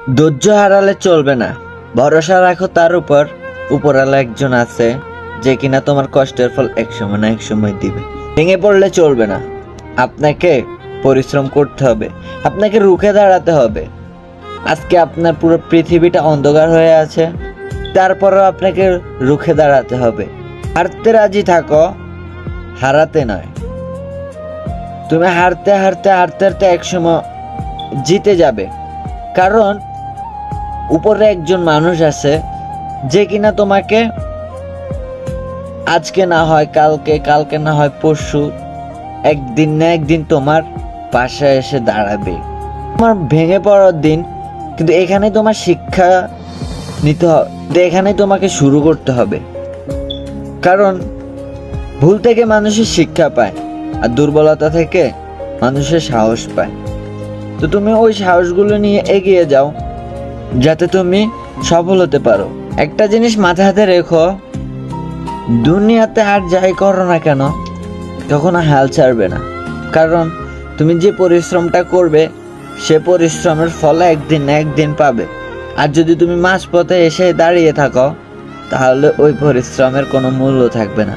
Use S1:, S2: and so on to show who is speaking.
S1: ধৈর্য হারালে চলবে না, ভরসা রাখো তার উপর। উপরওয়ালা একজন আছে যে কিনা তোমার কষ্টের ফল একসময় না একসময় দিবে। ভেঙে পড়লে চলবে না, আপনাকে পরিশ্রম করতে হবে, আপনাকে রুখে দাঁড়াতে হবে। আজকে আপনার পুরো পৃথিবীটা অন্ধকার হয়ে আছে, তারপরেও আপনাকে রুখে দাঁড়াতে হবে। হারতে রাজি থাকো, হারাতে নয়। তুমি হারতে হারতে হারতে হারতে একসময় জিতে যাবে, কারণ উপরে একজন মানুষ আছে যে কিনা তোমাকে আজকে না হয় কালকে, কালকে না হয় পরশু, একদিন না একদিন তোমার পাশে এসে দাঁড়াবে। তোমার ভেঙে পড়ার দিন, কিন্তু এখানে তোমার শিক্ষা নিতে হবে, এখানে তোমাকে শুরু করতে হবে। কারণ ভুল থেকে মানুষের শিক্ষা পায়, আর দুর্বলতা থেকে মানুষের সাহস পায়। তো তুমি ওই সাহসগুলো নিয়ে এগিয়ে যাও, যাতে তুমি সফল হতে পারো। একটা জিনিস মাথাতে রেখো, দুনিয়াতে আর যাই করো না কেন কখনো হাল ছাড়বে না। কারণ তুমি যে পরিশ্রমটা করবে সে পরিশ্রমের ফল একদিন না একদিন পাবে। আর যদি তুমি মাঝপথে এসে দাঁড়িয়ে থাকো তাহলে ওই পরিশ্রমের কোনো মূল্য থাকবে না।